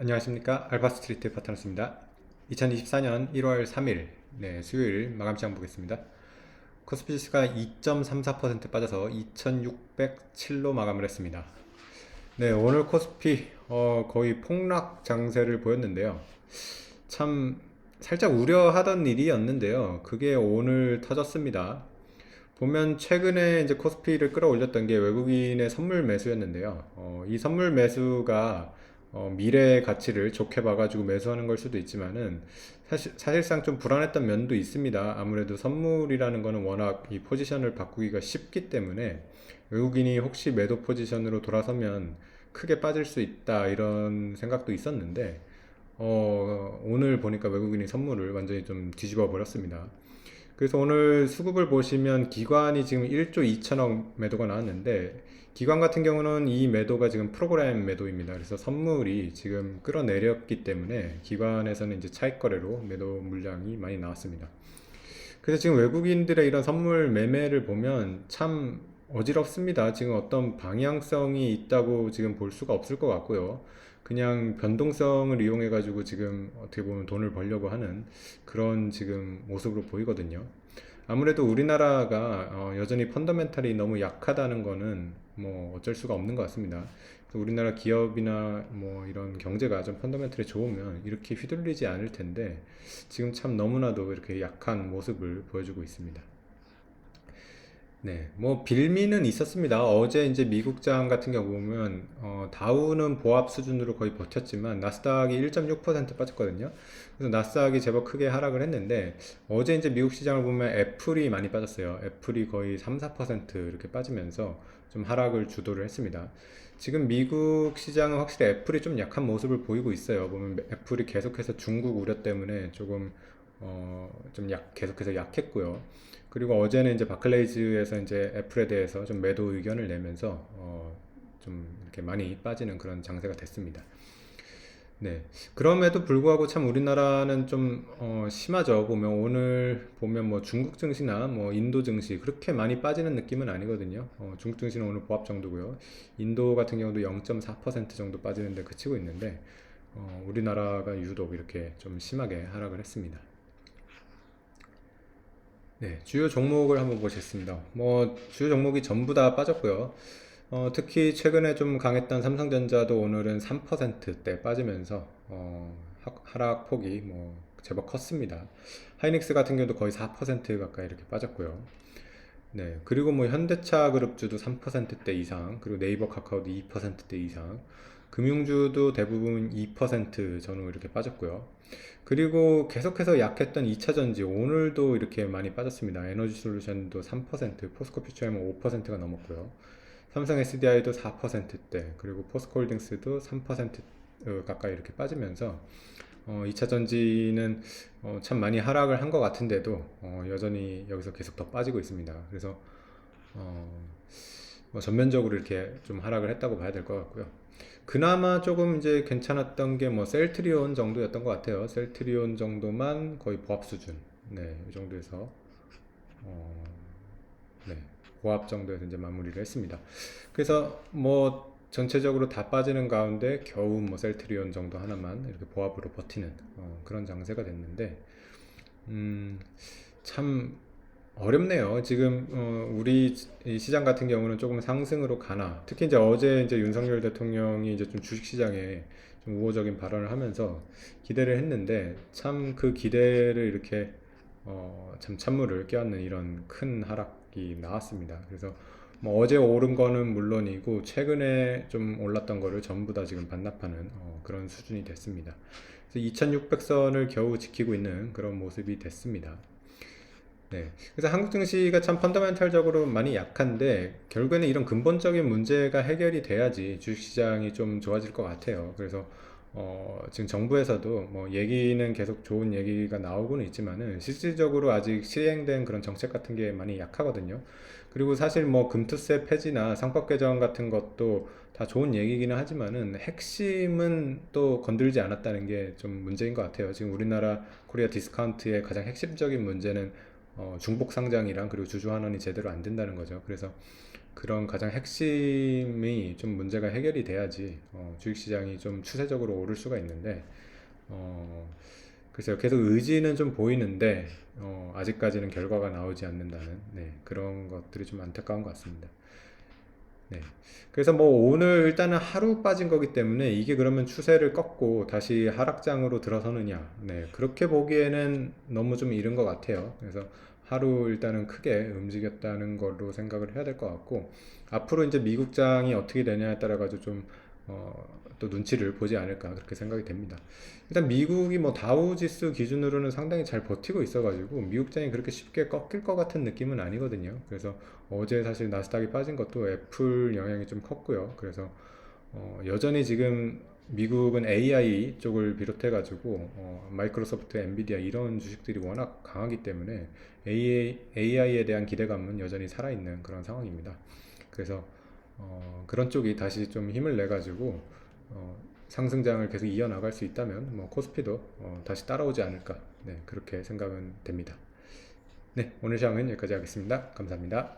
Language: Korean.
안녕하십니까, 알파스트리트 파트너스입니다. 2024년 1월 3일 수요일 마감시장 보겠습니다. 코스피 지수가 2.34% 빠져서 2607로 마감을 했습니다. 오늘 코스피 거의 폭락 장세를 보였는데요. 참 살짝 우려하던 일이었는데요. 그게 오늘 터졌습니다. 보면 최근에 이제 코스피를 끌어올렸던 게 외국인의 선물 매수였는데요. 이 선물 매수가 미래의 가치를 좋게 봐가지고 매수하는 걸 수도 있지만은 사실상 좀 불안했던 면도 있습니다. 아무래도 선물이라는 거는 워낙 이 포지션을 바꾸기가 쉽기 때문에 외국인이 혹시 매도 포지션으로 돌아서면 크게 빠질 수 있다 이런 생각도 있었는데 오늘 보니까 외국인이 선물을 완전히 좀 뒤집어 버렸습니다. 그래서 오늘 수급을 보시면 기관이 지금 1조 2천억 매도가 나왔는데 기관 같은 경우는 이 매도가 지금 프로그램 매도입니다. 그래서 선물이 지금 끌어내렸기 때문에 기관에서는 이제 차익 거래로 매도 물량이 많이 나왔습니다. 그래서 지금 외국인들의 이런 선물 매매를 보면 참 어지럽습니다. 지금 어떤 방향성이 있다고 지금 볼 수가 없을 것 같고요. 그냥 변동성을 이용해 가지고 지금 어떻게 보면 돈을 벌려고 하는 그런 지금 모습으로 보이거든요. 아무래도 우리나라가 여전히 펀더멘탈이 너무 약하다는 거는 뭐 어쩔 수가 없는 것 같습니다. 우리나라 기업이나 뭐 이런 경제가 좀 펀더멘털이 좋으면 이렇게 휘둘리지 않을 텐데 지금 참 너무나도 이렇게 약한 모습을 보여주고 있습니다. 뭐 빌미는 있었습니다. 어제 이제 미국장 같은 경우 보면 다우는 보합 수준으로 거의 버텼지만 나스닥이 1.6% 빠졌거든요. 그래서 나스닥이 제법 크게 하락을 했는데 어제 이제 미국 시장을 보면 애플이 많이 빠졌어요. 애플이 거의 3, 4% 이렇게 빠지면서 좀 하락을 주도를 했습니다. 지금 미국 시장은 확실히 애플이 좀 약한 모습을 보이고 있어요. 보면 애플이 계속해서 중국 우려 때문에 조금 계속해서 약했고요. 그리고 어제는 이제 바클레이즈에서 이제 애플에 대해서 좀 매도 의견을 내면서 좀 이렇게 많이 빠지는 그런 장세가 됐습니다. 그럼에도 불구하고 참 우리나라는 좀 심하죠. 보면 오늘 보면 뭐 중국 증시나 뭐 인도 증시 그렇게 많이 빠지는 느낌은 아니거든요. 중국 증시는 오늘 보합 정도고요. 인도 같은 경우도 0.4% 정도 빠지는데 그치고 있는데 우리나라가 유독 이렇게 좀 심하게 하락을 했습니다. 주요 종목을 한번 보겠습니다. 뭐 주요 종목이 전부 다 빠졌고요. 특히 최근에 좀 강했던 삼성전자도 오늘은 3%대 빠지면서 하락폭이 뭐 제법 컸습니다. 하이닉스 같은 경우도 거의 4% 가까이 이렇게 빠졌고요. 그리고 뭐 현대차 그룹주도 3%대 이상, 그리고 네이버 카카오도 2%대 이상, 금융주도 대부분 2% 전후 이렇게 빠졌고요. 그리고 계속해서 약했던 2차전지 오늘도 이렇게 많이 빠졌습니다. 에너지솔루션도 3%, 포스코퓨처엠은 5%가 넘었고요. 삼성 SDI도 4%대, 그리고 포스코홀딩스도 3% 가까이 이렇게 빠지면서 2차전지는 참 많이 하락을 한 것 같은데도 여전히 여기서 계속 더 빠지고 있습니다. 그래서 어, 뭐 전면적으로 이렇게 좀 하락을 했다고 봐야 될 것 같고요. 그나마 조금 이제 괜찮았던 게 뭐 셀트리온 정도였던 것 같아요. 셀트리온 정도만 거의 보합 수준. 이 정도에서 어, 네, 보합 정도에서 이제 마무리를 했습니다. 그래서 뭐 전체적으로 다 빠지는 가운데 겨우 뭐 셀트리온 정도 하나만 이렇게 보합으로 버티는 그런 장세가 됐는데 참 어렵네요. 지금 우리 이 시장 같은 경우는 조금 상승으로 가나. 특히 이제 어제 이제 윤석열 대통령이 이제 좀 주식시장에 좀 우호적인 발언을 하면서 기대를 했는데 참 그 기대를 이렇게 참 찬물을 끼얹는 이런 큰 하락이 나왔습니다. 그래서 뭐 어제 오른 거는 물론이고 최근에 좀 올랐던 거를 전부 다 지금 반납하는 그런 수준이 됐습니다. 그래서 2600선을 겨우 지키고 있는 그런 모습이 됐습니다. 그래서 한국 증시가 참 펀더멘탈적으로 많이 약한데 결국에는 이런 근본적인 문제가 해결이 돼야지 주식시장이 좀 좋아질 것 같아요. 그래서 지금 정부에서도 뭐 얘기는 계속 좋은 얘기가 나오고는 있지만은 실질적으로 아직 시행된 그런 정책 같은 게 많이 약하거든요. 그리고 사실 뭐 금투세 폐지나 상법 개정 같은 것도 다 좋은 얘기기는 하지만은 핵심은 또 건들지 않았다는 게 좀 문제인 것 같아요. 지금 우리나라 코리아 디스카운트의 가장 핵심적인 문제는 중복 상장이랑 그리고 주주 환원이 제대로 안 된다는 거죠. 그래서 그런 가장 핵심이 좀 문제가 해결이 돼야지 주식시장이 좀 추세적으로 오를 수가 있는데 어, 글쎄요. 계속 의지는 좀 보이는데 아직까지는 결과가 나오지 않는다는 그런 것들이 좀 안타까운 것 같습니다. 네. 그래서 뭐 오늘 일단은 하루 빠진 거기 때문에 이게 그러면 추세를 꺾고 다시 하락장으로 들어서느냐. 네. 그렇게 보기에는 너무 좀 이른 것 같아요. 그래서 하루 일단은 크게 움직였다는 걸로 생각을 해야 될 것 같고 앞으로 이제 미국장이 어떻게 되냐에 따라 가지고 좀 또 눈치를 보지 않을까 그렇게 생각이 됩니다. 일단 미국이 뭐 다우지수 기준으로는 상당히 잘 버티고 있어가지고 미국장이 그렇게 쉽게 꺾일 것 같은 느낌은 아니거든요. 그래서 어제 사실 나스닥이 빠진 것도 애플 영향이 좀 컸고요. 그래서 여전히 지금 미국은 AI 쪽을 비롯해가지고 마이크로소프트, 엔비디아 이런 주식들이 워낙 강하기 때문에 AI에 대한 기대감은 여전히 살아있는 그런 상황입니다. 그래서 그런 쪽이 다시 좀 힘을 내가지고 상승장을 계속 이어나갈 수 있다면 뭐 코스피도 다시 따라오지 않을까 그렇게 생각은 됩니다. 네, 오늘 시황은 여기까지 하겠습니다. 감사합니다.